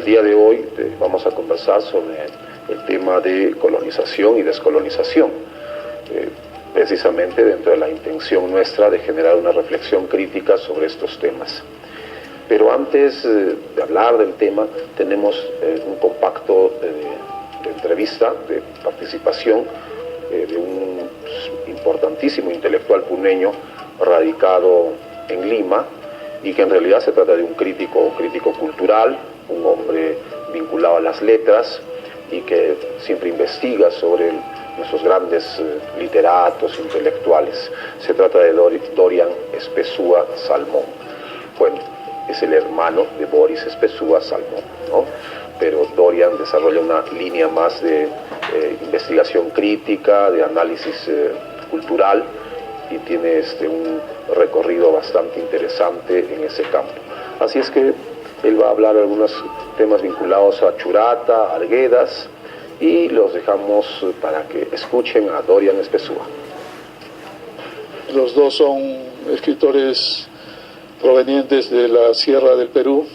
día de hoy vamos a conversar sobre el tema de colonización y descolonización, precisamente dentro de la intención nuestra de generar una reflexión crítica sobre estos temas. Pero antes de hablar del tema, tenemos un compacto de entrevista, de participación de un importantísimo intelectual puneño radicado en Lima, y que en realidad se trata de un crítico cultural, un hombre vinculado a las letras y que siempre investiga sobre nuestros grandes literatos, intelectuales. Se trata de Dorian Espesúa Salmón. Bueno, es el hermano de Boris Espesúa Salmón, ¿no? Pero Dorian desarrolla una línea más de investigación crítica, de análisis cultural, y tiene un recorrido bastante interesante en ese campo. Así es que él va a hablar de algunos temas vinculados a Churata, Arguedas, y los dejamos para que escuchen a Dorian Espesúa. Los dos son escritores provenientes de la Sierra del Perú.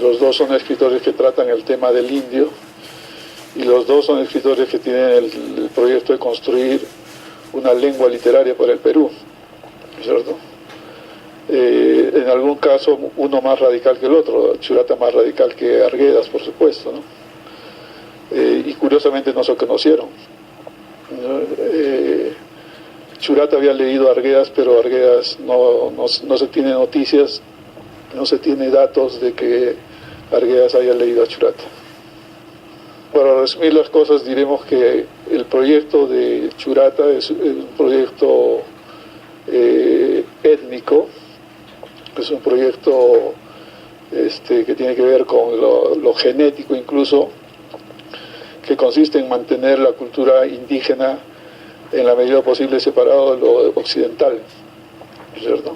Los dos son escritores que tratan el tema del indio, y los dos son escritores que tienen el proyecto de construir una lengua literaria para el Perú, ¿cierto? En algún caso uno más radical que el otro, Churata más radical que Arguedas, por supuesto, ¿no? Y curiosamente no se conocieron. Churata había leído a Arguedas, pero Arguedas no se tiene noticias, no se tiene datos de que Arguedas haya leído a Churata. Para resumir las cosas, diremos que el proyecto de Churata es un proyecto étnico, es un proyecto que tiene que ver con lo genético incluso, que consiste en mantener la cultura indígena en la medida posible separado de lo occidental, ¿cierto?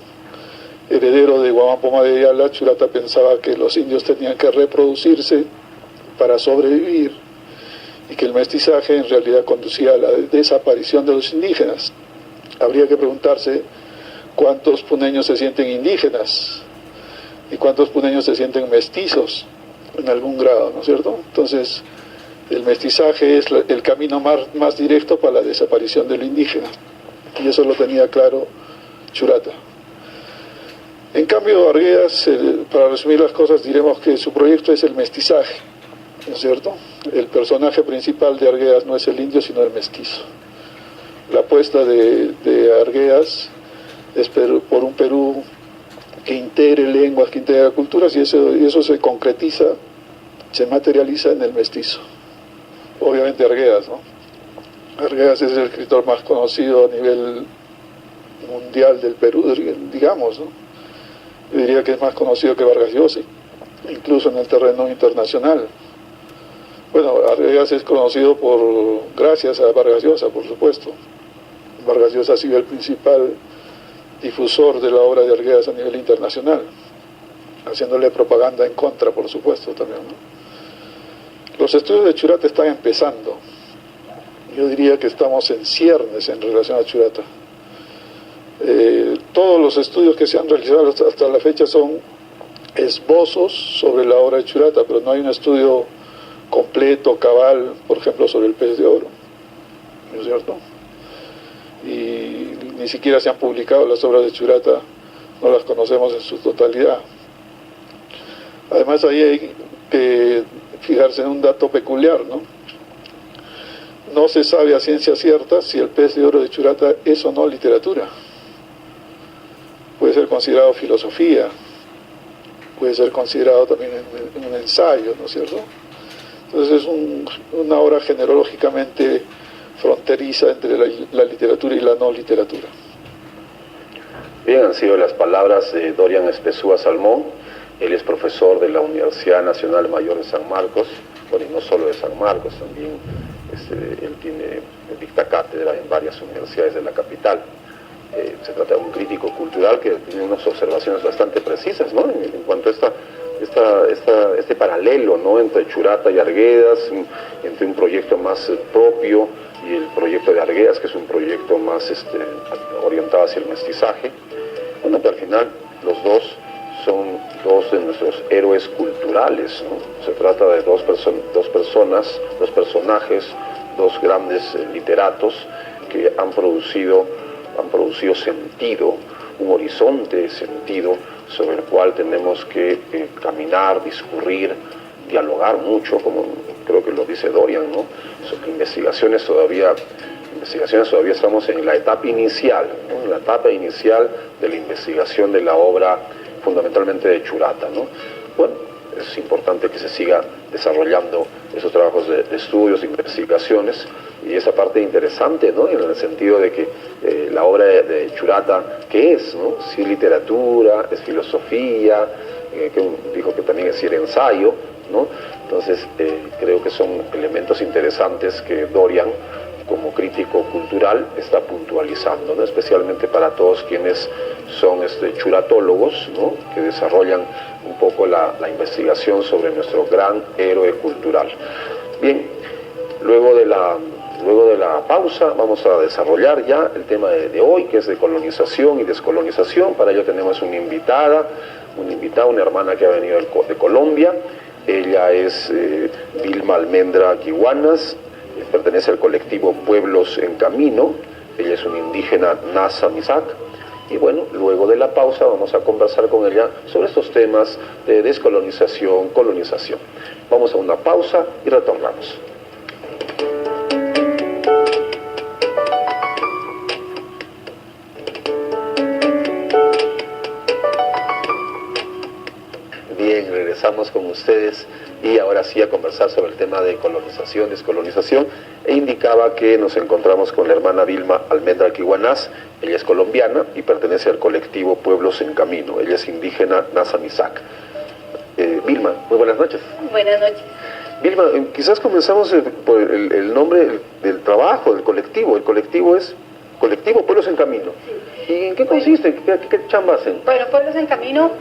Heredero de Guamán Pomá de Ayala, Churata pensaba que los indios tenían que reproducirse para sobrevivir, y que el mestizaje en realidad conducía a la desaparición de los indígenas. Habría que preguntarse cuántos puneños se sienten indígenas y cuántos puneños se sienten mestizos en algún grado, ¿no es cierto? Entonces, el mestizaje es el camino más directo para la desaparición del indígena, y eso lo tenía claro Churata. En cambio, Arguedas, para resumir las cosas, diremos que su proyecto es el mestizaje, ¿no es cierto? El personaje principal de Arguedas no es el indio, sino el mestizo. La apuesta de Arguedas es por un Perú que integre lenguas, que integre culturas, y eso se concretiza, se materializa en el mestizo. Obviamente Arguedas, ¿no? Arguedas es el escritor más conocido a nivel mundial del Perú, digamos, ¿no? Yo diría que es más conocido que Vargas Llosa, incluso en el terreno internacional. Bueno, Arguedas es conocido gracias a Vargas Llosa, por supuesto. Vargas Llosa ha sido el principal difusor de la obra de Arguedas a nivel internacional, haciéndole propaganda en contra, por supuesto, también, ¿no? Los estudios de Churata están empezando. Yo diría que estamos en ciernes en relación a Churata. Todos los estudios que se han realizado hasta la fecha son esbozos sobre la obra de Churata, pero no hay un estudio completo, cabal, por ejemplo, sobre el pez de oro, ¿no es cierto? Y ni siquiera se han publicado las obras de Churata, no las conocemos en su totalidad. Además, ahí hay que fijarse en un dato peculiar, ¿no? No se sabe a ciencia cierta si el pez de oro de Churata es o no literatura. Puede ser considerado filosofía, puede ser considerado también un ensayo, ¿no es cierto? Entonces es una obra generológicamente fronteriza entre la literatura y la no literatura. Bien, han sido las palabras de Dorian Espesúa Salmón. Él es profesor de la Universidad Nacional Mayor de San Marcos, bueno, y no solo de San Marcos, también él dicta cátedra en varias universidades de la capital. Se trata de un crítico cultural que tiene unas observaciones bastante precisas, ¿no? En cuanto a este paralelo, ¿no?, entre Churata y Arguedas, entre un proyecto más propio y el proyecto de Arguedas, que es un proyecto más orientado hacia el mestizaje. Bueno, que al final los dos son dos de nuestros héroes culturales, ¿no? Se trata de dos personajes, dos grandes literatos que han producido sentido, un horizonte de sentido sobre el cual tenemos que caminar, discurrir, dialogar mucho, como creo que lo dice Dorian, ¿no? Sobre investigaciones todavía estamos en la etapa inicial, ¿no? En la etapa inicial de la investigación de la obra fundamentalmente de Churata, ¿no? Bueno, es importante que se siga desarrollando esos trabajos de estudios, de investigaciones, y esa parte interesante, ¿no? En el sentido de que la obra de Churata, ¿qué es, no? Si es literatura, es filosofía, que dijo que también es ensayo, ¿no? Entonces creo que son elementos interesantes que Dorian, como crítico cultural, está puntualizando, ¿no? Especialmente para todos quienes son churatólogos, ¿no? Que desarrollan un poco la investigación sobre nuestro gran héroe cultural. Bien, luego de la pausa vamos a desarrollar ya el tema de hoy, que es de colonización y descolonización. Para ello tenemos una invitada, una hermana que ha venido de Colombia. Ella es Vilma Almendra Quiwanas, pertenece al colectivo Pueblos en Camino. Ella es una indígena Nasa Misak. Y bueno, luego de la pausa vamos a conversar con ella sobre estos temas de descolonización, colonización. Vamos a una pausa y retornamos. Bien, regresamos con ustedes y ahora sí a conversar sobre el tema de colonización, descolonización, e indicaba que nos encontramos con la hermana Vilma Almendra Quiwanas. Ella es colombiana y pertenece al colectivo Pueblos en Camino. Ella es indígena Nasa Misak. Vilma, muy buenas noches. Buenas noches. Vilma, quizás comenzamos por el nombre del trabajo, del colectivo. El colectivo es Colectivo Pueblos en Camino. Sí. ¿Y en qué consiste? ¿Qué chamba hacen? Bueno, Pueblos en Camino,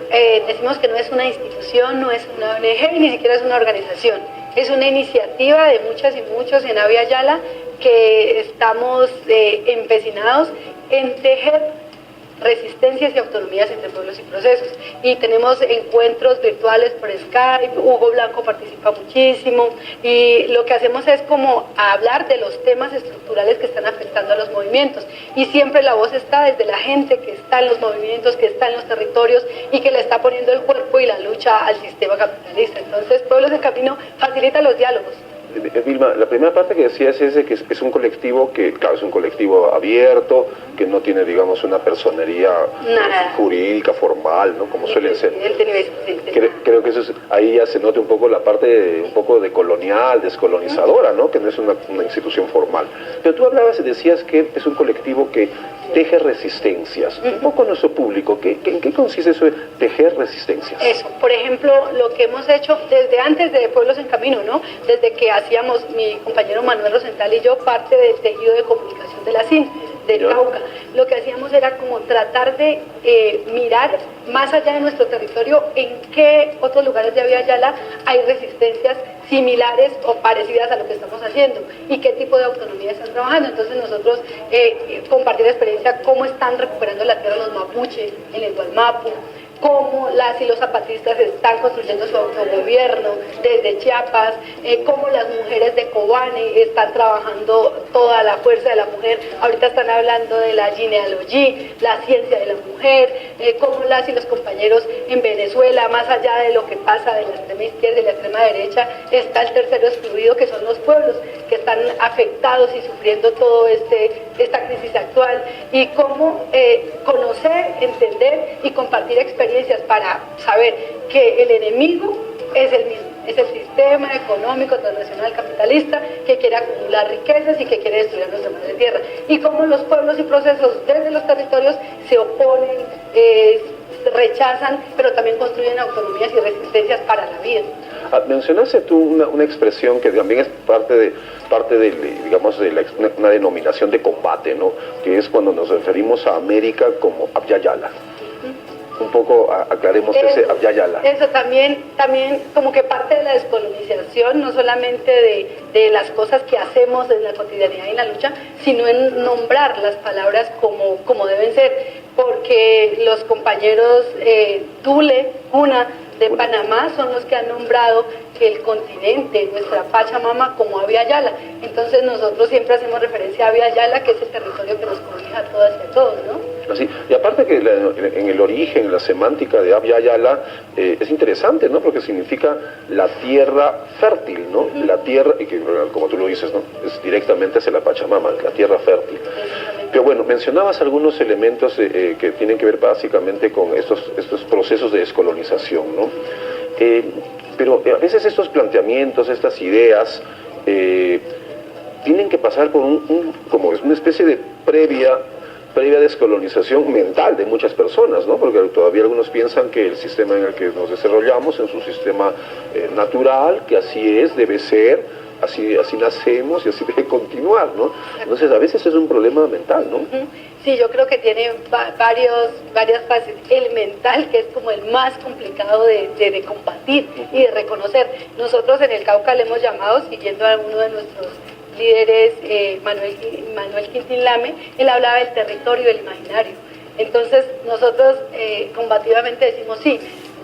decimos que no es una institución, no es una ONG y ni siquiera es una organización. Es una iniciativa de muchas y muchos en Abya Yala que estamos empecinados en tejer resistencias y autonomías entre pueblos y procesos. Y tenemos encuentros virtuales por Skype, Hugo Blanco participa muchísimo, y lo que hacemos es como hablar de los temas estructurales que están afectando a los movimientos. Y siempre la voz está desde la gente que está en los movimientos, que está en los territorios y que le está poniendo el cuerpo y la lucha al sistema capitalista. Entonces, Pueblos en Camino facilita los diálogos. Vilma, la primera parte que decías es de que es un colectivo que, claro, es un colectivo abierto, que no tiene, digamos, una personería jurídica, formal, ¿no? Como suelen ser. Creo que eso es, ahí ya se nota un poco la parte un poco de colonial, descolonizadora, ¿no? Que no es una institución formal. Pero tú hablabas y decías que es un colectivo que teje resistencias. Un poco nuestro público, ¿en qué consiste eso de tejer resistencias? Eso, por ejemplo, lo que hemos hecho desde antes de Pueblos en Camino, ¿no? Desde que hacíamos mi compañero Manuel Rosenthal y yo parte del tejido de comunicación de la CIN, de Cauca. Lo que hacíamos era como tratar de mirar más allá de nuestro territorio en qué otros lugares de Abya Yala hay resistencias similares o parecidas a lo que estamos haciendo y qué tipo de autonomía están trabajando. Entonces nosotros compartir la experiencia, cómo están recuperando la tierra los mapuches en el Gualmapu, cómo las y los zapatistas están construyendo su autogobierno desde Chiapas, cómo las mujeres de Kobane están trabajando toda la fuerza de la mujer. Ahorita están hablando de la genealogía, la ciencia de la mujer, cómo las y los compañeros en Venezuela, más allá de lo que pasa de la extrema izquierda y la extrema derecha, está el tercero excluido, que son los pueblos que están afectados y sufriendo todo esta crisis actual, y cómo conocer, entender y compartir experiencias para saber que el enemigo es el mismo, es el sistema económico transnacional capitalista que quiere acumular riquezas y que quiere destruir nuestra madre tierra, y cómo los pueblos y procesos desde los territorios se oponen, rechazan, pero también construyen autonomías y resistencias para la vida. Mencionaste tú una expresión que también es parte de digamos, una denominación de combate, ¿no? Que es cuando nos referimos a América como Abya Yala. Un poco aclaremos ese Abya Yala. Eso también como que parte de la descolonización, no solamente de las cosas que hacemos en la cotidianidad y en la lucha, sino en nombrar las palabras como deben ser. porque los compañeros Tule, Cuna, de Panamá son los que han nombrado el continente, nuestra Pachamama, como Abya Yala. Entonces nosotros siempre hacemos referencia a Abya Yala, que es el territorio que nos cobija a todas y a todos, ¿no? Así. Y aparte que en el origen, la semántica de Abya Yala es interesante, ¿no? Porque significa la tierra fértil, ¿no? La tierra, y que como tú lo dices, ¿no? Es directamente hacia la Pachamama, la tierra fértil. Pero bueno, mencionabas algunos elementos que tienen que ver básicamente con estos procesos de descolonización, ¿no? Pero a veces estos planteamientos, estas ideas, tienen que pasar por como es una especie de previa descolonización mental de muchas personas, ¿no? Porque todavía algunos piensan que el sistema en el que nos desarrollamos es un sistema natural, que así es, debe ser, así nacemos y así debe continuar, ¿no? Entonces a veces es un problema mental, ¿no? Sí, yo creo que tiene varias fases. El mental, que es como el más complicado de combatir y de reconocer. Nosotros en el Cauca le hemos llamado, siguiendo a uno de nuestros líderes, Manuel Quintín Lame, él hablaba del territorio del imaginario. Entonces nosotros combativamente decimos, sí,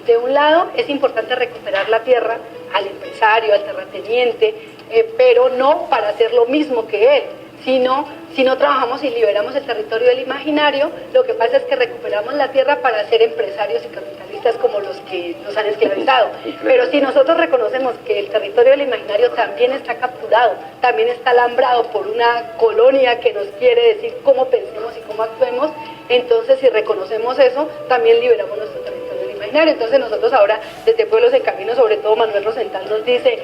de un lado es importante recuperar la tierra al empresario, al terrateniente, pero no para hacer lo mismo que él, sino si no trabajamos y liberamos el territorio del imaginario, lo que pasa es que recuperamos la tierra para ser empresarios y capitalistas como los que nos han esclavizado. Pero si nosotros reconocemos que el territorio del imaginario también está capturado, también está alambrado por una colonia que nos quiere decir cómo pensemos y cómo actuemos, entonces si reconocemos eso, también liberamos nuestro territorio del imaginario. Entonces nosotros ahora, desde Pueblos en Camino, sobre todo Manuel Rosenthal nos dice,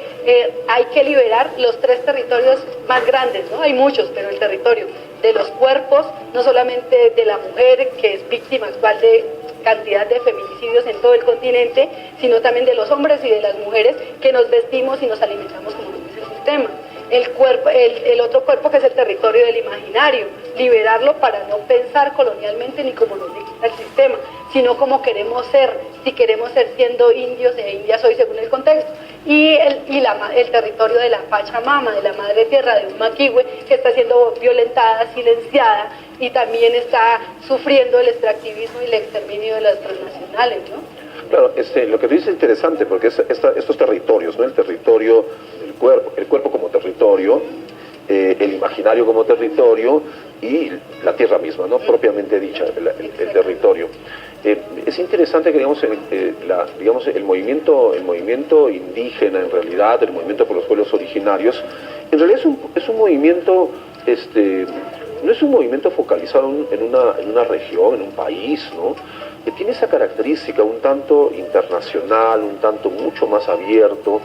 hay que liberar los 3 territorios más grandes, ¿no? Hay muchos, pero el territorio de los cuerpos, no solamente de la mujer, que es víctima actual de cantidad de feminicidios en todo el continente, sino también de los hombres y de las mujeres que nos vestimos y nos alimentamos como nos dice el sistema. El otro cuerpo, que es el territorio del imaginario, liberarlo para no pensar colonialmente ni como nos dicta el sistema, sino como queremos ser, si queremos ser siendo indios e indias hoy según el contexto. Y el territorio de la Pachamama, de la madre tierra, de un maquihue, que está siendo violentada, silenciada, y también está sufriendo el extractivismo y el exterminio de las transnacionales, ¿no? Claro, lo que tú dices es interesante, porque estos territorios, ¿no? El territorio, el cuerpo como territorio, el imaginario como territorio y la tierra misma, ¿no? Propiamente dicha, el territorio. Es interesante que digamos el movimiento indígena, en realidad, el movimiento por los pueblos originarios, en realidad es un movimiento, no es un movimiento focalizado en una región, en un país, ¿no? Que tiene esa característica un tanto internacional, un tanto mucho más abierto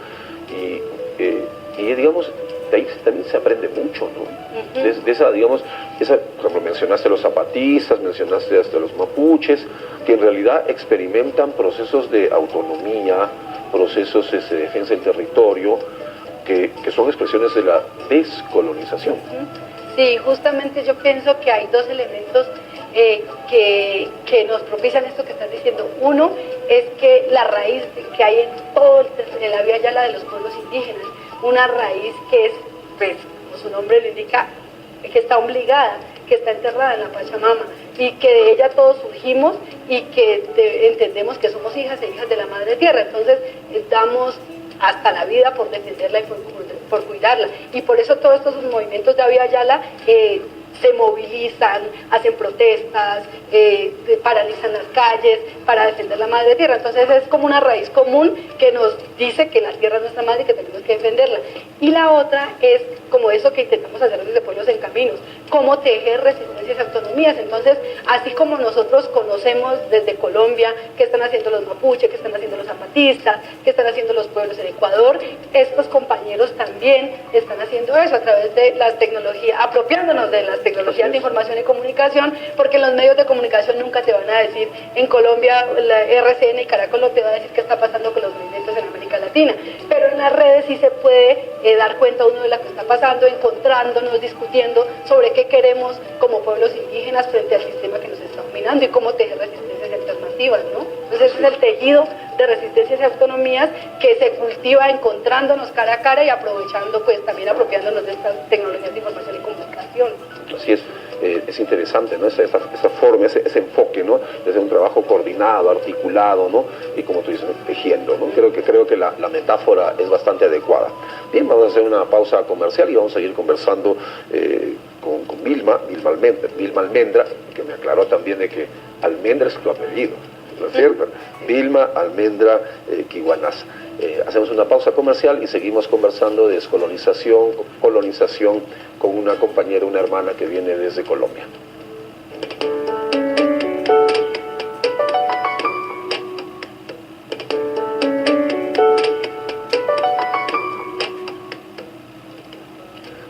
y digamos, de ahí también se aprende mucho, ¿no? De esa, por ejemplo, mencionaste a los zapatistas, mencionaste hasta los mapuches, que en realidad experimentan procesos de autonomía, procesos de defensa del territorio, que son expresiones de la descolonización. Sí, justamente yo pienso que hay 2 elementos que nos propician esto que estás diciendo. Uno es que la raíz que hay en la Abya Yala de los pueblos indígenas, una raíz que es, pues, como su nombre lo indica, que está obligada, que está enterrada en la Pachamama, y que de ella todos surgimos y que entendemos que somos hijas e hijas de la Madre Tierra. Entonces damos hasta la vida por defenderla y por cuidarla. Y por eso todos estos movimientos de Abya Yala se movilizan, hacen protestas, paralizan las calles para defender la Madre Tierra. Entonces es como una raíz común que nos dice que la tierra es nuestra madre y que tenemos que defenderla. Y la otra es como eso que intentamos hacer desde Pueblos en Caminos, cómo tejer resistencias y autonomías. Entonces, así como nosotros conocemos desde Colombia qué están haciendo los mapuches, qué están haciendo los zapatistas, qué están haciendo los pueblos en Ecuador, estos compañeros también están haciendo eso a través de las tecnologías, apropiándonos de las tecnologías de información y comunicación, porque los medios de comunicación nunca te van a decir, en Colombia la RCN y Caracol no te va a decir qué está pasando con los movimientos en América Latina, pero en las redes sí se puede dar cuenta uno de lo que está pasando, encontrándonos, discutiendo sobre qué queremos como pueblos indígenas frente al sistema que nos está dominando y cómo tejer resistencias alternativas, ¿no? Entonces ese es el tejido de resistencias y autonomías que se cultiva encontrándonos cara a cara y aprovechando, pues también apropiándonos de estas tecnologías de información y comunicación. Así es. es interesante, ¿no? Esa forma, ese enfoque, ¿no? Desde un trabajo coordinado, articulado, ¿no? Y como tú dices, tejiendo, ¿no? Creo que la metáfora es bastante adecuada. Bien, vamos a hacer una pausa comercial y vamos a seguir conversando con Vilma Almendra, que me aclaró también de que Almendra es tu apellido, ¿no es cierto? Vilma Almendra Kiwanas. Hacemos una pausa comercial y seguimos conversando de colonización con una compañera, una hermana que viene desde Colombia.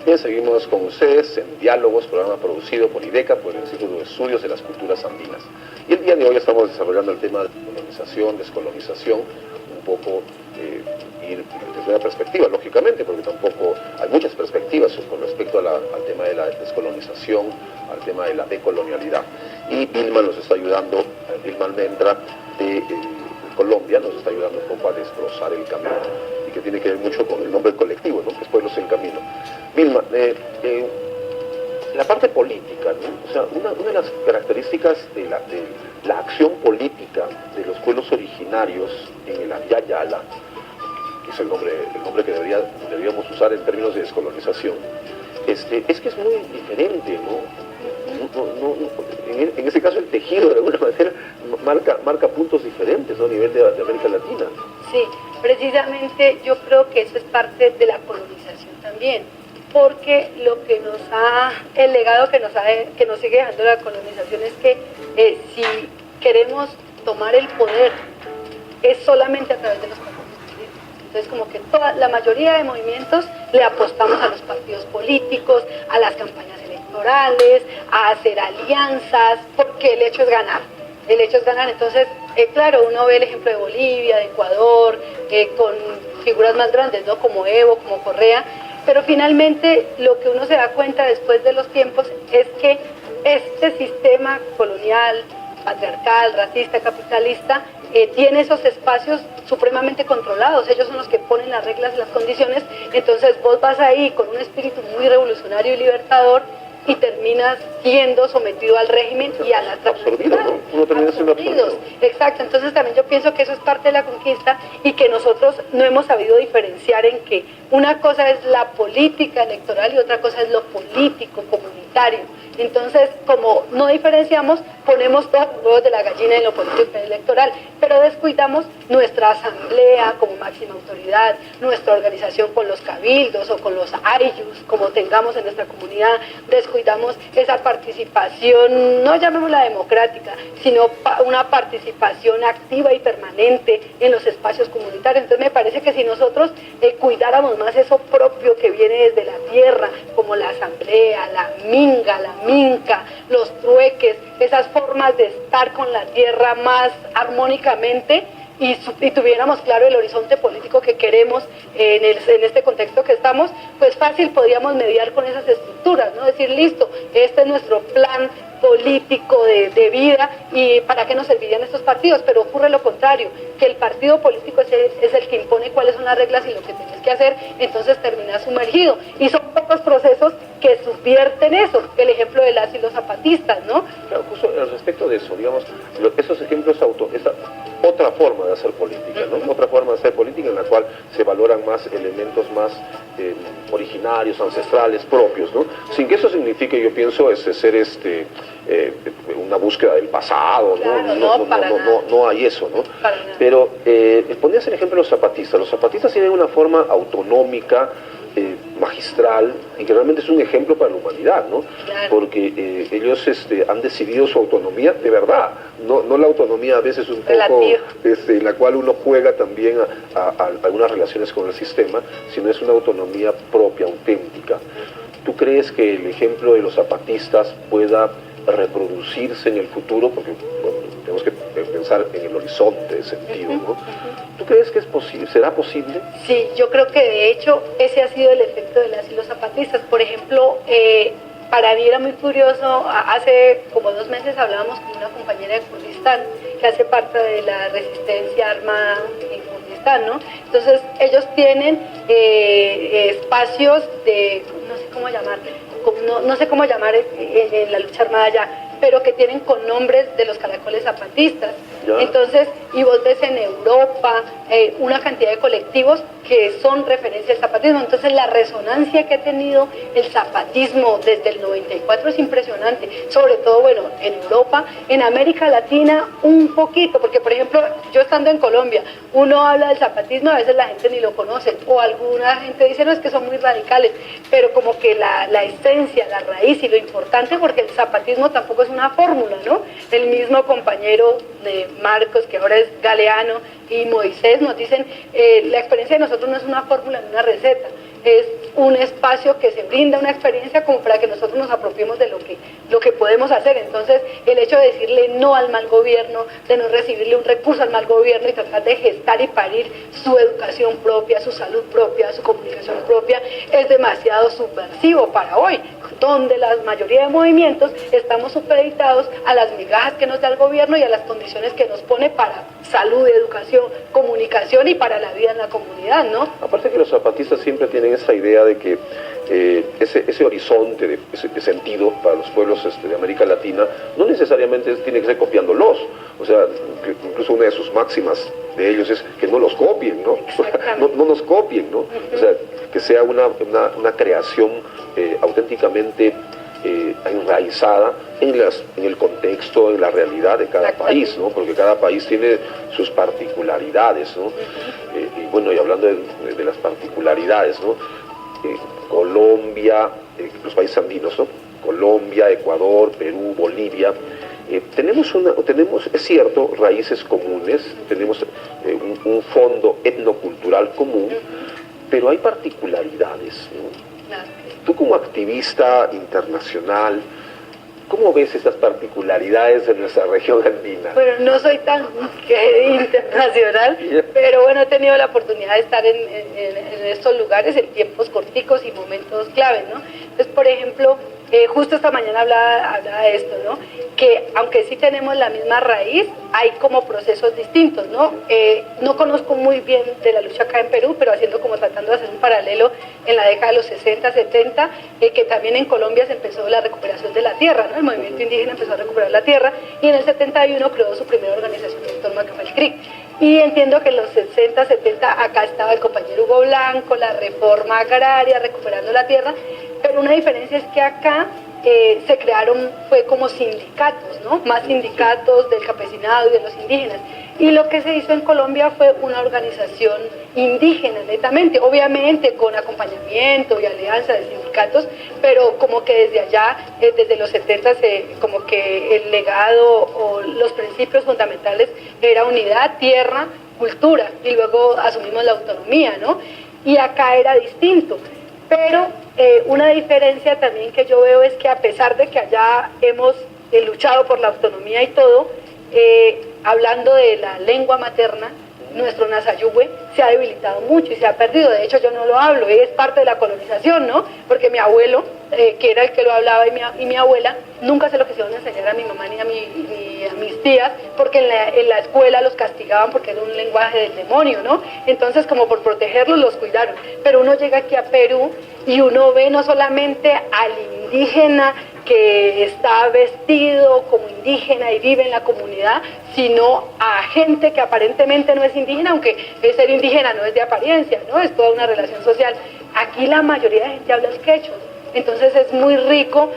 Bien, seguimos con ustedes en Diálogos, programa producido por IDECA, por el Instituto de Estudios de las Culturas Andinas. Y el día de hoy estamos desarrollando el tema de colonización, descolonización, un poco ir desde una perspectiva, lógicamente, porque tampoco hay muchas perspectivas con respecto al tema de la descolonización, al tema de la decolonialidad. Y Vilma nos está ayudando, Vilma Almendra de Colombia, nos está ayudando un poco a desbrozar el camino, y que tiene que ver mucho con el nombre colectivo, ¿no? Que es Pueblos en Camino. Vilma, la parte política, ¿no? O sea, una de las características de la acción política de los pueblos originarios en el Abya Yala, que es el nombre que deberíamos usar en términos de descolonización, es que es muy diferente, ¿no? En ese caso el tejido de alguna manera marca puntos diferentes, ¿no? A nivel de América Latina. Sí, precisamente yo creo que eso es parte de la colonización también, porque el legado que nos sigue dejando la colonización es que si queremos tomar el poder es solamente a través de los partidos políticos. Entonces, como que la mayoría de movimientos le apostamos a los partidos políticos, a las campañas electorales, a hacer alianzas, porque el hecho es ganar. Entonces, claro, uno ve el ejemplo de Bolivia, de Ecuador, con figuras más grandes, ¿no? Como Evo, como Correa, pero finalmente lo que uno se da cuenta después de los tiempos es que este sistema colonial, patriarcal, racista, capitalista, tiene esos espacios supremamente controlados. Ellos son los que ponen las reglas y las condiciones. Entonces vos vas ahí con un espíritu muy revolucionario y libertador y terminas siendo sometido al régimen y a la absorbido, ¿no? Uno termina siendo absorbido. Exacto, entonces también yo pienso que eso es parte de la conquista y que nosotros no hemos sabido diferenciar en que una cosa es la política electoral y otra cosa es lo político, comunitario. Entonces, como no diferenciamos, ponemos todos los huevos de la gallina en lo político y electoral, pero descuidamos nuestra asamblea como máxima autoridad, nuestra organización con los cabildos o con los ayllus, como tengamos en nuestra comunidad, descuidamos esa participación, no llamémosla democrática, sino una participación activa y permanente en los espacios comunitarios. Entonces me parece que si nosotros cuidáramos más eso propio que viene desde la tierra, como la asamblea, la minga, los trueques, esas formas de estar con la tierra más armónicamente y tuviéramos claro el horizonte político que queremos en este contexto que estamos, pues fácil podríamos mediar con esas estructuras, ¿no? Decir, listo, este es nuestro plan político de vida y para qué nos servirían estos partidos, pero ocurre lo contrario, que el partido político es el que impone cuáles son las reglas y lo que tienes que hacer, entonces terminas sumergido y son pocos procesos que subvierten eso, el ejemplo de las y los zapatistas, ¿no? Claro, justo respecto de eso, digamos, esos ejemplos esa otra forma de hacer política, ¿no? Otra forma de hacer política en la cual se valoran más elementos más originarios, ancestrales, propios, ¿no? Sin que eso signifique, yo pienso, ser una búsqueda del pasado, ¿no? Claro, no hay eso, ¿no? Pero ponías el ejemplo de los zapatistas. Los zapatistas tienen una forma autonómica, magistral, y que realmente es un ejemplo para la humanidad, ¿no? Claro. Porque ellos han decidido su autonomía de verdad, no la autonomía a veces un poco en la cual uno juega también a algunas relaciones con el sistema, sino es una autonomía propia, auténtica. ¿Tú crees que el ejemplo de los zapatistas pueda reproducirse en el futuro? Porque bueno, tenemos que pensar en el horizonte de sentido, ¿no? ¿Tú crees que es posible? ¿Será posible? Sí, yo creo que de hecho ese ha sido el efecto de las y los zapatistas. Por ejemplo, para mí era muy curioso, hace como 2 meses hablábamos con una compañera de Kurdistán que hace parte de la resistencia armada en Kurdistán, ¿no? Entonces ellos tienen espacios de, no sé cómo llamarle, no sé cómo llamar en la lucha armada ya, pero que tienen con nombres de los caracoles zapatistas. ¿Ya? Entonces, y vos ves en Europa una cantidad de colectivos que son referencia al zapatismo. Entonces, la resonancia que ha tenido el zapatismo desde el 94 es impresionante, sobre todo, bueno, en Europa, en América Latina un poquito, porque por ejemplo, yo estando en Colombia, uno habla del zapatismo, a veces la gente ni lo conoce, o alguna gente dice, no, es que son muy radicales, pero como que la esencia, la raíz y lo importante, porque el zapatismo tampoco es una fórmula, ¿no? El mismo compañero de Marcos, que ahora es Galeano, y Moisés nos dicen, la experiencia de nosotros no es una fórmula ni una receta, es un espacio que se brinda una experiencia como para que nosotros nos apropiemos de lo que podemos hacer. Entonces, el hecho de decirle no al mal gobierno, de no recibirle un recurso al mal gobierno y tratar de gestar y parir su educación propia, su salud propia, su comunicación propia, es demasiado subversivo para hoy, donde la mayoría de movimientos estamos supeditados a las migajas que nos da el gobierno y a las condiciones que nos pone para salud, educación, comunicación y para la vida en la comunidad, ¿no? Aparte que los zapatistas siempre tienen esa idea de que ese horizonte de sentido para los pueblos de América Latina no necesariamente tiene que ser copiándolos. O sea, incluso una de sus máximas de ellos es que no los copien, ¿no? No nos copien, ¿no? O sea, que sea una creación auténticamente enraizada en el contexto, en la realidad de cada país, ¿no? Porque cada país tiene sus particularidades, ¿no? Y bueno, y hablando de las particularidades, ¿no? Colombia, los países andinos, ¿no? Colombia, Ecuador, Perú, Bolivia, tenemos, es cierto, raíces comunes, tenemos un fondo etnocultural común, pero hay particularidades, ¿no? Tú como activista internacional, ¿cómo ves estas particularidades en nuestra región andina? Bueno, no soy tan internacional, pero bueno, he tenido la oportunidad de estar en estos lugares en tiempos corticos y momentos claves, ¿no? Entonces, por ejemplo, justo esta mañana hablaba de esto, ¿no? Que aunque sí tenemos la misma raíz, hay como procesos distintos, ¿no? No conozco muy bien de la lucha acá en Perú, pero tratando de hacer un paralelo en la década de los 60, 70, que también en Colombia se empezó la recuperación de la tierra, ¿no? El movimiento indígena empezó a recuperar la tierra y en el 71 creó su primera organización autónoma, que fue el CRIC. Y entiendo que en los 60, 70 acá estaba el compañero Hugo Blanco, la reforma agraria, recuperando la tierra, pero una diferencia es que acá se crearon, fue como sindicatos, ¿no? Más sindicatos del campesinado y de los indígenas. Y lo que se hizo en Colombia fue una organización indígena, netamente, obviamente con acompañamiento y alianza de sindicatos, pero como que desde allá, desde los 70, como que el legado o los principios fundamentales era unidad, tierra, cultura, y luego asumimos la autonomía, ¿no? Y acá era distinto. Pero una diferencia también que yo veo es que a pesar de que allá hemos luchado por la autonomía y todo, hablando de la lengua materna, nuestro Nazayugüe se ha debilitado mucho y se ha perdido. De hecho, yo no lo hablo, es parte de la colonización, ¿no? Porque mi abuelo, que era el que lo hablaba, y mi abuela, nunca se lo quisieron enseñar a mi mamá ni a mis tías, porque en la escuela los castigaban porque era un lenguaje del demonio, ¿no? Entonces, como por protegerlos, los cuidaron. Pero uno llega aquí a Perú y uno ve no solamente al indígena que está vestido como indígena y vive en la comunidad, sino a gente que aparentemente no es indígena, aunque ser indígena no es de apariencia, ¿no? Es toda una relación social. Aquí la mayoría de gente habla el quechua. Entonces es muy rico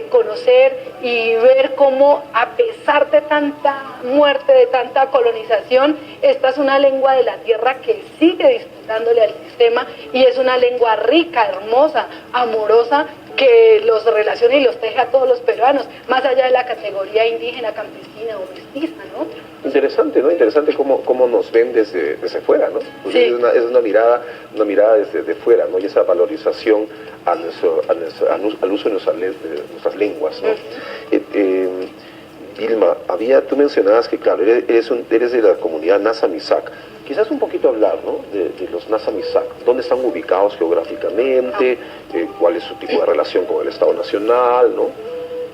conocer y ver cómo, a pesar de tanta muerte, de tanta colonización, esta es una lengua de la tierra que sigue disputándole al sistema y es una lengua rica, hermosa, amorosa, que los relaciona y los teje a todos los peruanos, más allá de la categoría indígena, campesina o mestiza, ¿no? Interesante, ¿no? Interesante cómo nos ven desde fuera, ¿no? Pues sí. Es una mirada desde fuera, ¿no? Y esa valorización al uso de nuestras lenguas, ¿no? Vilma, tú mencionabas que, claro, eres de la comunidad Nasa Misak. Quizás un poquito hablar, ¿no? de los Nasa Misak. ¿Dónde están ubicados geográficamente? ¿Cuál es su tipo de relación con el Estado Nacional, ¿no?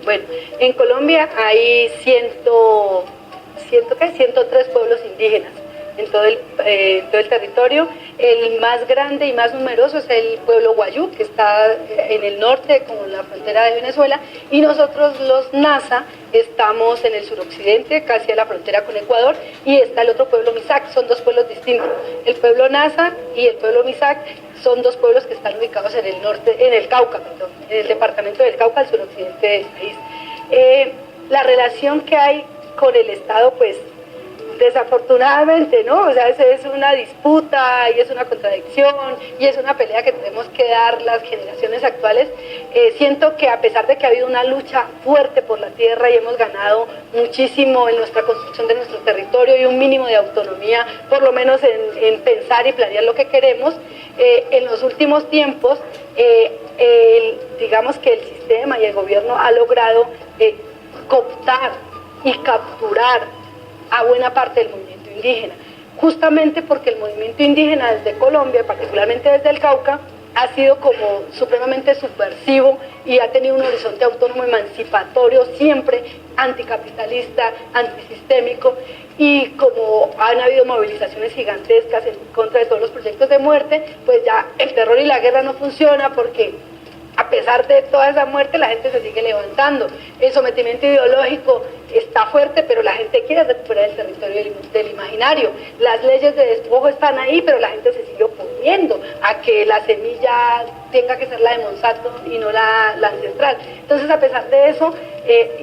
Bueno, en Colombia hay 103 pueblos indígenas en todo el territorio. El más grande y más numeroso es el pueblo Guayú, que está en el norte, como la frontera de Venezuela, y nosotros los Nasa estamos en el suroccidente, casi a la frontera con Ecuador, y está el otro pueblo Misak. Son dos pueblos distintos. El pueblo Nasa y el pueblo Misak son dos pueblos que están ubicados en el norte, en el Cauca, perdón, en el departamento del Cauca, al suroccidente del país. La relación que hay con el Estado, pues, desafortunadamente, ¿no? O sea, es una disputa y es una contradicción y es una pelea que tenemos que dar las generaciones actuales. Siento que a pesar de que ha habido una lucha fuerte por la tierra y hemos ganado muchísimo en nuestra construcción de nuestro territorio y un mínimo de autonomía, por lo menos en pensar y planear lo que queremos, en los últimos tiempos, digamos que el sistema y el gobierno ha logrado cooptar y capturar a buena parte del movimiento indígena, justamente porque el movimiento indígena desde Colombia, particularmente desde el Cauca, ha sido como supremamente subversivo y ha tenido un horizonte autónomo emancipatorio, siempre anticapitalista, antisistémico, y como han habido movilizaciones gigantescas en contra de todos los proyectos de muerte, pues ya el terror y la guerra no funciona porque a pesar de toda esa muerte la gente se sigue levantando. El sometimiento ideológico está fuerte, pero la gente quiere recuperar el territorio del imaginario. Las leyes de despojo están ahí, pero la gente se sigue oponiendo a que la semilla tenga que ser la de Monsanto y no la ancestral. Entonces, a pesar de eso,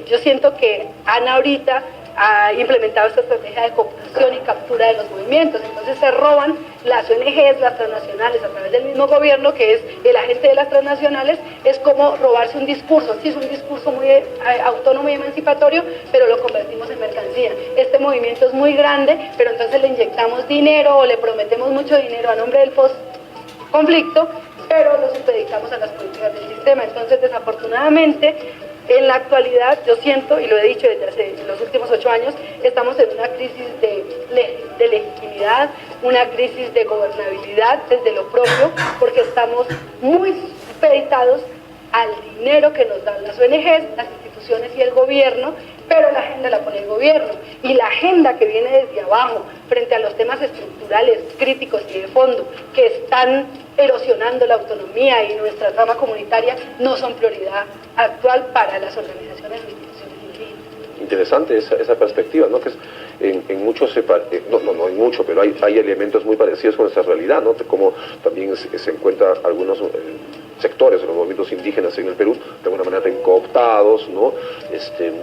yo siento que Ana ahorita ha implementado esta estrategia de cooptación y captura de los movimientos. Entonces se roban las ONGs, las transnacionales, a través del mismo gobierno, que es el agente de las transnacionales. Es como robarse un discurso. Sí, es un discurso muy autónomo y emancipatorio, pero lo convertimos en mercancía. Este movimiento es muy grande, pero entonces le inyectamos dinero o le prometemos mucho dinero a nombre del post-conflicto, pero lo supeditamos a las políticas del sistema. Entonces, desafortunadamente, en la actualidad, yo siento, y lo he dicho desde hace los últimos 8 años, estamos en una crisis de legitimidad, una crisis de gobernabilidad desde lo propio, porque estamos muy supeditados al dinero que nos dan las ONGs, las instituciones y el gobierno, pero la agenda la pone el gobierno. Y la agenda que viene desde abajo, frente a los temas estructurales, críticos y de fondo, que están erosionando la autonomía y nuestra trama comunitaria, no son prioridad actual para las organizaciones e instituciones indígenas. Interesante esa perspectiva, ¿no? Que es, en mucho no en mucho, pero hay elementos muy parecidos con nuestra realidad, ¿no? Como también se encuentran algunos sectores de los movimientos indígenas en el Perú, de alguna manera cooptados, ¿no?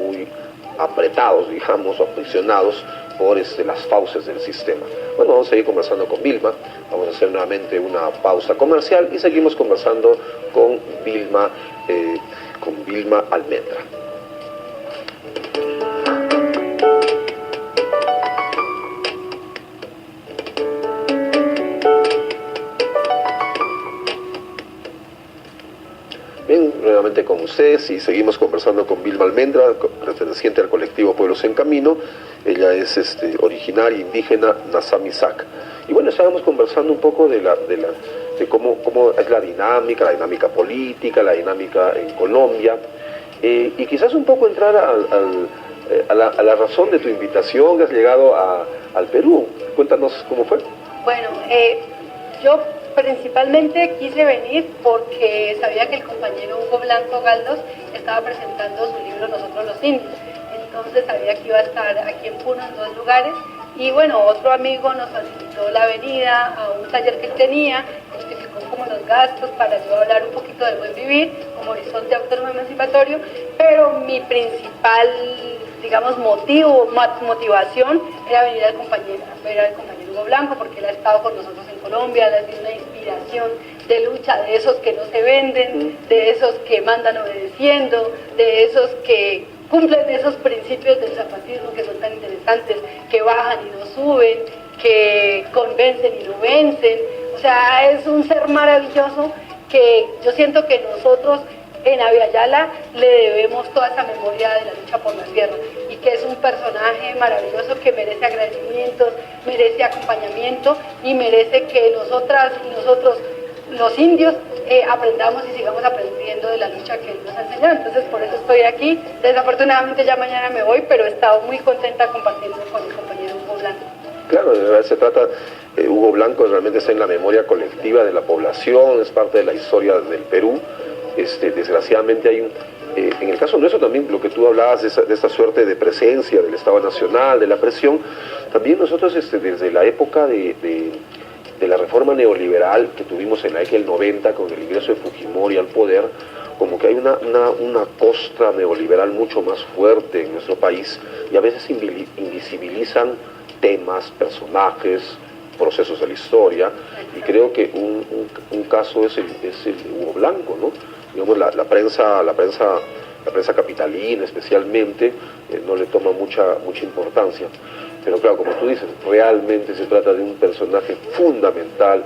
Muy apretados, digamos, o aprisionados por las fauces del sistema. Bueno, vamos a seguir conversando con Vilma, vamos a hacer nuevamente una pausa comercial y seguimos conversando con Vilma Almendra. Bien, nuevamente con ustedes y seguimos conversando con Vilma Almendra, perteneciente al colectivo Pueblos en Camino. Ella es originaria indígena Nasa-Misak. Y bueno, estábamos conversando un poco de cómo es la dinámica política, la dinámica en Colombia, y quizás un poco entrar a la razón de tu invitación, que has llegado al Perú. Cuéntanos cómo fue. Bueno, yo principalmente quise venir porque sabía que el compañero Hugo Blanco Galdos estaba presentando su libro Nosotros los Indios. Entonces sabía que iba a estar aquí en Puno en 2 lugares. Y bueno, otro amigo nos facilitó la venida a un taller que él tenía, justificó como los gastos para yo hablar un poquito del buen vivir como horizonte autónomo emancipatorio, pero mi principal, digamos, motivación era venir al compañero Hugo Blanco, porque él ha estado con nosotros en Colombia, él ha sido una inspiración de lucha, de esos que no se venden, de esos que mandan obedeciendo, de esos que cumplen esos principios del zapatismo que son tan interesantes, que bajan y no suben, que convencen y no vencen. O sea, es un ser maravilloso que yo siento que nosotros en Abya le debemos toda esa memoria de la lucha por la tierra, y que es un personaje maravilloso que merece agradecimientos, merece acompañamiento y merece que nosotras y nosotros, los indios, aprendamos y sigamos aprendiendo de la lucha que él nos ha enseñado. Entonces por eso estoy aquí. Desafortunadamente ya mañana me voy, pero he estado muy contenta compartiendo con mi compañero Hugo Blanco. Claro, en realidad se trata, Hugo Blanco realmente está en la memoria colectiva de la población, es parte de la historia del Perú. Desgraciadamente hay un... en el caso nuestro también, lo que tú hablabas de esta suerte de presencia del Estado Nacional, de la presión, también nosotros desde la época de la reforma neoliberal que tuvimos en la década del 90 con el ingreso de Fujimori al poder, como que hay una costra neoliberal mucho más fuerte en nuestro país y a veces invisibilizan temas, personajes, procesos de la historia, y creo que un caso es el Hugo Blanco, ¿no? Digamos, la prensa capitalina especialmente no le toma mucha importancia, pero claro, como tú dices, realmente se trata de un personaje fundamental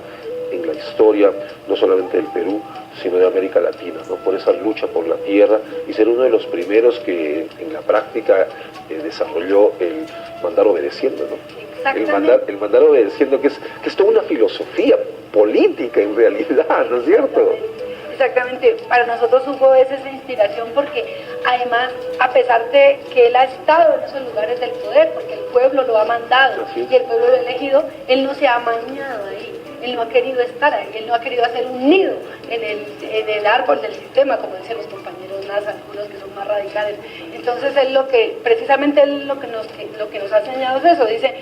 en la historia, no solamente del Perú, sino de América Latina, ¿no? Por esa lucha por la tierra y ser uno de los primeros que en la práctica desarrolló el mandar obedeciendo, ¿no? El mandar obedeciendo, que es toda una filosofía política en realidad, ¿no es cierto? Exactamente, para nosotros Hugo es esa inspiración porque además, a pesar de que él ha estado en esos lugares del poder, porque el pueblo lo ha mandado y el pueblo lo ha elegido, él no se ha amañado ahí. Él no ha querido estar ahí, él no ha querido hacer un nido en el árbol del sistema, como dicen los compañeros más, algunos que son más radicales. Entonces él precisamente él lo que nos ha enseñado es eso, dice,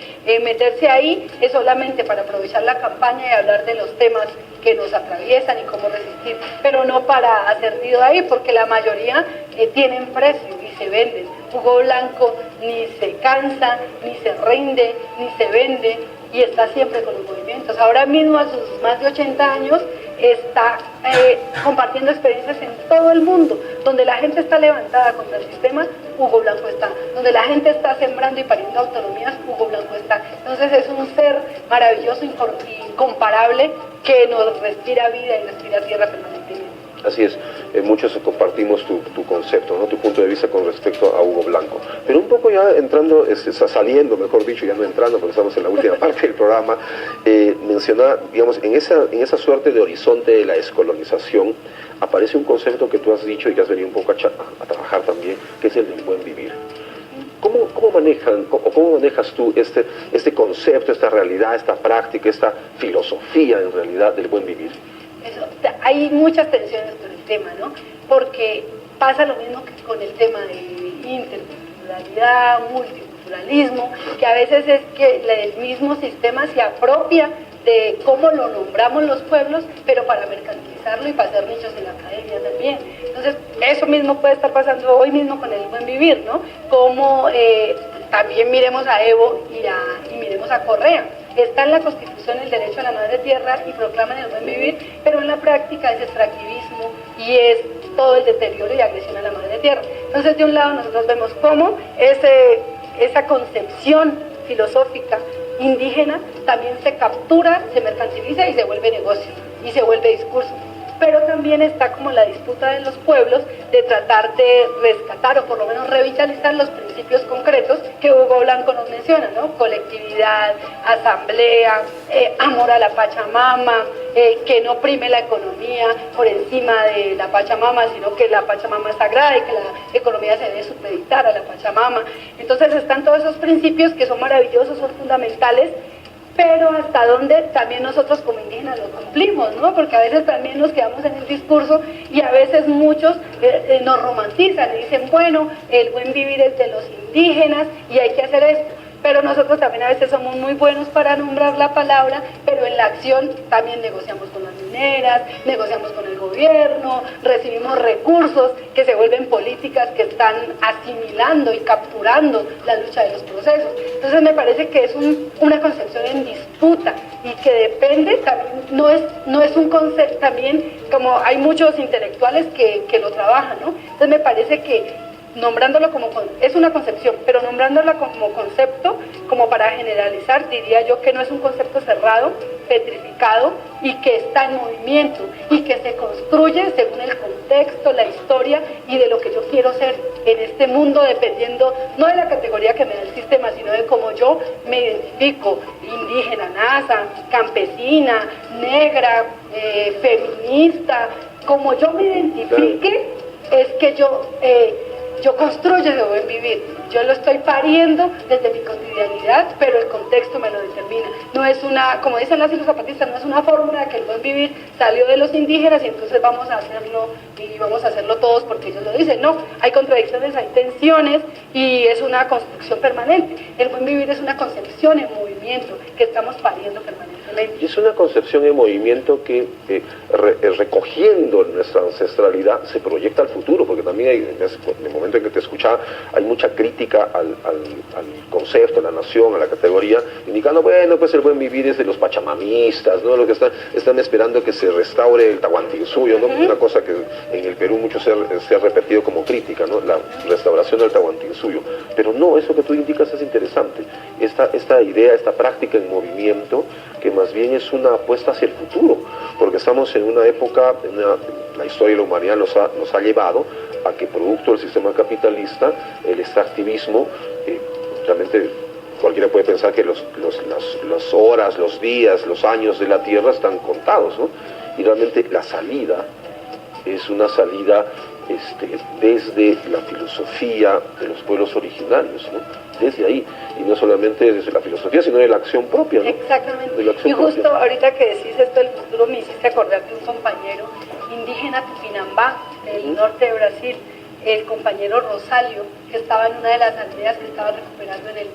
meterse ahí es solamente para aprovechar la campaña y hablar de los temas que nos atraviesan y cómo resistir, pero no para hacer nido ahí, porque la mayoría tienen precio y se venden. Hugo Blanco ni se cansa, ni se rinde, ni se vende, y está siempre con los movimientos. Ahora mismo, a sus más de 80 años, está compartiendo experiencias en todo el mundo. Donde la gente está levantada contra el sistema, Hugo Blanco está. Donde la gente está sembrando y pariendo autonomías, Hugo Blanco está. Entonces es un ser maravilloso, incomparable, que nos respira vida y respira tierra permanentemente. Así es, muchos compartimos tu concepto, ¿no? Tu punto de vista con respecto a Hugo Blanco. Pero un poco ya entrando, saliendo, mejor dicho, ya no entrando, porque estamos en la última parte del programa, menciona, digamos, en esa suerte de horizonte de la descolonización, aparece un concepto que tú has dicho y que has venido un poco a trabajar también, que es el del buen vivir. ¿Cómo manejas tú este concepto, esta realidad, esta práctica, esta filosofía en realidad del buen vivir? Hay muchas tensiones con el tema, ¿no? Porque pasa lo mismo que con el tema de interculturalidad, multiculturalismo, que a veces es que el mismo sistema se apropia de cómo lo nombramos los pueblos, pero para mercantilizarlo y para hacer nichos en la academia también. Entonces, eso mismo puede estar pasando hoy mismo con el buen vivir, ¿no? Como también miremos a Evo y miremos a Correa. Está en la Constitución el derecho a la madre tierra y proclaman el buen vivir, pero en la práctica es extractivismo y es todo el deterioro y agresión a la madre tierra. Entonces, de un lado nosotros vemos cómo esa concepción filosófica indígena también se captura, se mercantiliza y se vuelve negocio y se vuelve discurso. Pero también está como la disputa de los pueblos de tratar de rescatar o por lo menos revitalizar los principios concretos que Hugo Blanco nos menciona, ¿no? Colectividad, asamblea, amor a la Pachamama, que no prime la economía por encima de la Pachamama, sino que la Pachamama es sagrada y que la economía se debe supeditar a la Pachamama. Entonces están todos esos principios que son maravillosos, son fundamentales, pero hasta dónde también nosotros como indígenas lo cumplimos, ¿no? Porque a veces también nos quedamos en el discurso y a veces muchos nos romantizan y dicen, bueno, el buen vivir es de los indígenas y hay que hacer esto. Pero nosotros también a veces somos muy buenos para nombrar la palabra, pero en la acción también negociamos con las mineras, negociamos con el gobierno, recibimos recursos que se vuelven políticas que están asimilando y capturando la lucha de los procesos. Entonces me parece que es una concepción en disputa y que depende, también no es un concepto, también como hay muchos intelectuales que lo trabajan, ¿no? Entonces me parece que nombrándolo es una concepción, pero nombrándola como concepto, como para generalizar, diría yo que no es un concepto cerrado, petrificado y que está en movimiento y que se construye según el contexto, la historia y de lo que yo quiero ser en este mundo, dependiendo no de la categoría que me da el sistema, sino de cómo yo me identifico: indígena, nasa, campesina, negra, feminista. Como yo me identifique es que yo construyo ese buen vivir. Yo lo estoy pariendo desde mi cotidianidad, pero el contexto me lo determina. No es una, como dicen las y los zapatistas, no es una fórmula que el buen vivir salió de los indígenas y entonces vamos a hacerlo y vamos a hacerlo todos porque ellos lo dicen. No, hay contradicciones, hay tensiones y es una construcción permanente. El buen vivir es una concepción en movimiento que estamos pariendo permanentemente. Y es una concepción en movimiento que recogiendo nuestra ancestralidad se proyecta al futuro, porque también hay, en el momento en que te escuchaba hay mucha crítica al concepto, a la nación, a la categoría, indicando, bueno, pues el buen vivir es de los pachamamistas, ¿no? Lo que están esperando que se restaure el Tahuantinsuyo, ¿no? Una cosa que en el Perú mucho se ha repetido como crítica, ¿no? La restauración del Tahuantinsuyo. Pero no, eso que tú indicas es interesante. Esta idea, esta práctica en movimiento, que más bien es una apuesta hacia el futuro, porque estamos en una época, la historia de la humanidad nos ha llevado a que producto del sistema capitalista, el extractivismo, realmente cualquiera puede pensar que las horas, los días, los años de la Tierra están contados, ¿no? Y realmente la salida es una salida desde la filosofía de los pueblos originarios, ¿no? Desde ahí, y no solamente desde la filosofía, sino de la acción propia, ¿no? Exactamente. Y justo ahorita que decís esto del futuro, me hiciste acordar de un compañero indígena Tupinambá, del norte de Brasil, el compañero Rosalio, que estaba en una de las aldeas que estaba recuperando en el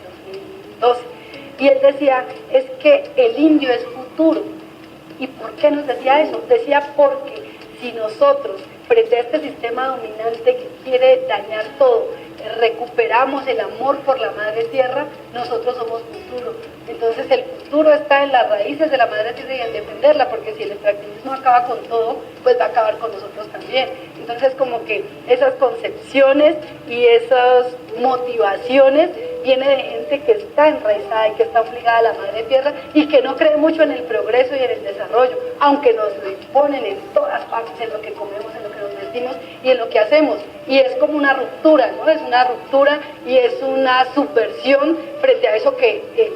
2012. Y él decía, es que el indio es futuro. ¿Y por qué nos decía eso? Decía porque si nosotros, frente a este sistema dominante que quiere dañar todo, recuperamos el amor por la madre tierra, nosotros somos futuro. Entonces el futuro está en las raíces de la madre tierra y en defenderla, porque si el extractivismo acaba con todo, pues va a acabar con nosotros también. Entonces como que esas concepciones y esas motivaciones viene de gente que está enraizada y que está obligada a la madre tierra y que no cree mucho en el progreso y en el desarrollo, aunque nos lo imponen en todas partes, en lo que comemos, en lo que nos vestimos y en lo que hacemos. Y es como una ruptura, ¿no? Es una ruptura y es una subversión frente a eso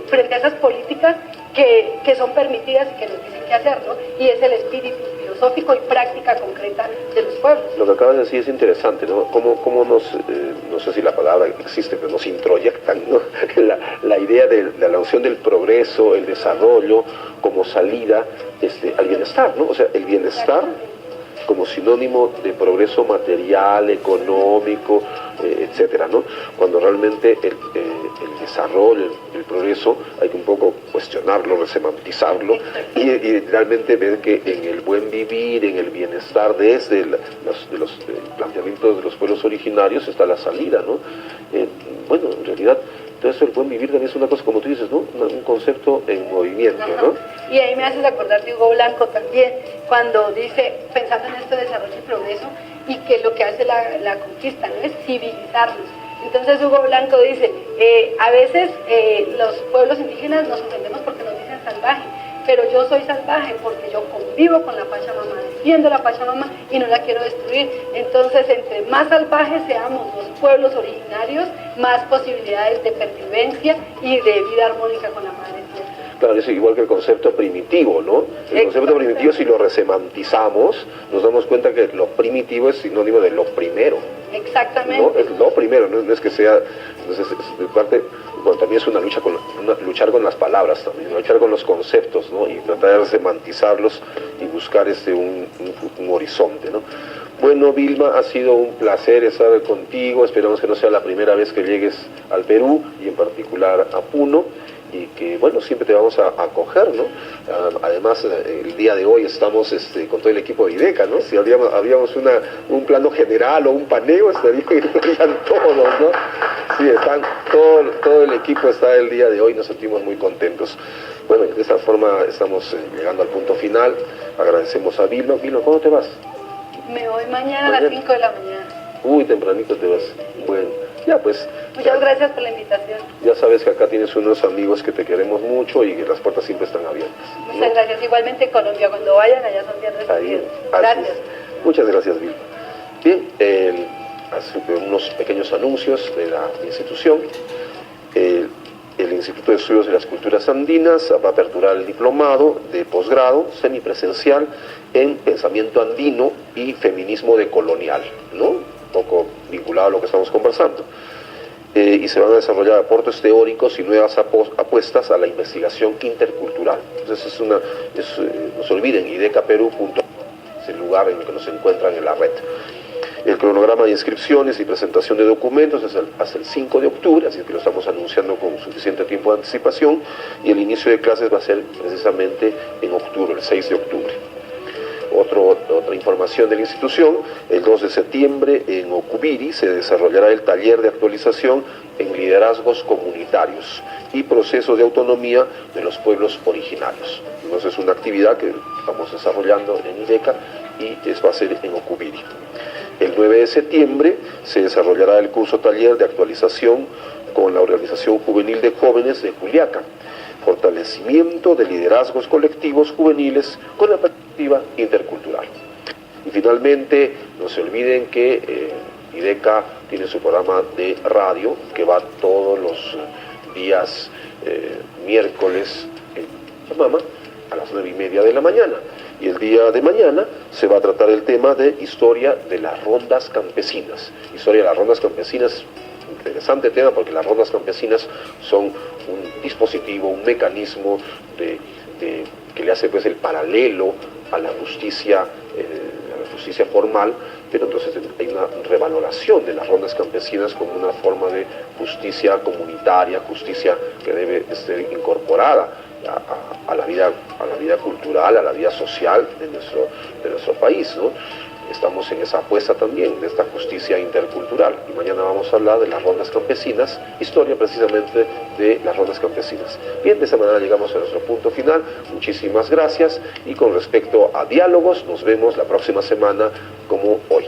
frente a esas políticas que son permitidas y que nos dicen qué hacer, ¿no? Y es el espíritu filosófico y práctica concreta de los pueblos. Lo que acabas de decir es interesante, ¿no? Cómo nos, no sé si la palabra existe, pero nos introyectan, ¿no? la idea de la noción del progreso, el desarrollo, como salida al bienestar, ¿no? O sea, el bienestar como sinónimo de progreso material, económico, etcétera, ¿no? Cuando realmente el desarrollo, el progreso, hay que un poco cuestionarlo, resemantizarlo y realmente ver que en el buen vivir, en el bienestar, desde los planteamientos de los pueblos originarios está la salida, ¿no? Bueno, en realidad, todo eso, el buen vivir también es una cosa, como tú dices, ¿no? Un concepto en movimiento, ¿no? Y ahí me haces acordar de Hugo Blanco también, cuando dice, pensando en esto de desarrollo y progreso, y que lo que hace la conquista, ¿no? Es civilizarnos. Entonces Hugo Blanco dice, a veces los pueblos indígenas nos ofendemos porque nos dicen salvaje, pero yo soy salvaje porque yo convivo con la Pachamama, defiendo la Pachamama y no la quiero destruir. Entonces, entre más salvajes seamos los pueblos originarios, más posibilidades de pervivencia y de vida armónica con la madre tierra. Claro, es igual que el concepto primitivo, ¿no? El concepto primitivo, si lo resemantizamos, nos damos cuenta que lo primitivo es sinónimo de lo primero. Exactamente. ¿No? Es lo primero, no es que sea, entonces de parte, bueno, también es una lucha luchar con las palabras también, luchar con los conceptos, ¿no? Y tratar de resemantizarlos y buscar un horizonte, ¿no? Bueno, Vilma, ha sido un placer estar contigo, esperamos que no sea la primera vez que llegues al Perú y en particular a Puno, y que, bueno, siempre te vamos a acoger, ¿no? Además, el día de hoy estamos con todo el equipo de IDECA, ¿no? Si habíamos un plano general o un paneo, estarían todos, ¿no? Sí, todo el equipo está el día de hoy, nos sentimos muy contentos. Bueno, de esta forma estamos llegando al punto final, agradecemos a Vilma. Vilma, ¿cuándo te vas? Me voy mañana a las 5 de la mañana. Uy, tempranito te vas. Bueno, ya pues. Muchas gracias por la invitación. Ya sabes que acá tienes unos amigos que te queremos mucho y que las puertas siempre están abiertas, ¿no? Muchas gracias. Igualmente en Colombia, cuando vayan allá son bien recibidos. Gracias. Muchas gracias, Vilma. Bien, hace unos pequeños anuncios de la institución. El Instituto de Estudios de las Culturas Andinas va a aperturar el diplomado de posgrado semipresencial en pensamiento andino y feminismo decolonial, ¿no? Un poco vinculado a lo que estamos conversando. y se van a desarrollar aportes teóricos y nuevas apuestas a la investigación intercultural. Entonces no se olviden, idecaperú.com es el lugar en el que nos encuentran en la red. El cronograma de inscripciones y presentación de documentos es hasta el 5 de octubre, así que lo estamos anunciando con suficiente tiempo de anticipación, y el inicio de clases va a ser precisamente en octubre, el 6 de octubre. Otra información de la institución: el 2 de septiembre en Ocubiri se desarrollará el taller de actualización en liderazgos comunitarios y procesos de autonomía de los pueblos originarios. Entonces es una actividad que estamos desarrollando en IDECA y va a ser en Ocubiri. El 9 de septiembre se desarrollará el curso taller de actualización con la Organización Juvenil de Jóvenes de Juliaca, fortalecimiento de liderazgos colectivos juveniles con la perspectiva intercultural. Y finalmente, no se olviden que IDECA tiene su programa de radio que va todos los días miércoles en Pamama a las 9:30 de la mañana. Y el día de mañana se va a tratar el tema de historia de las rondas campesinas. Historia de las rondas campesinas, interesante tema, porque las rondas campesinas son un dispositivo, un mecanismo que le hace pues el paralelo a la justicia formal, pero entonces hay una revaloración de las rondas campesinas como una forma de justicia comunitaria, justicia que debe ser incorporada a la vida cultural, a la vida social de nuestro país, ¿no? Estamos en esa apuesta también de esta justicia intercultural, y mañana vamos a hablar de las rondas campesinas, historia precisamente de las rondas campesinas. Bien, de esa manera llegamos a nuestro punto final. Muchísimas gracias, y con respecto a diálogos, nos vemos la próxima semana como hoy.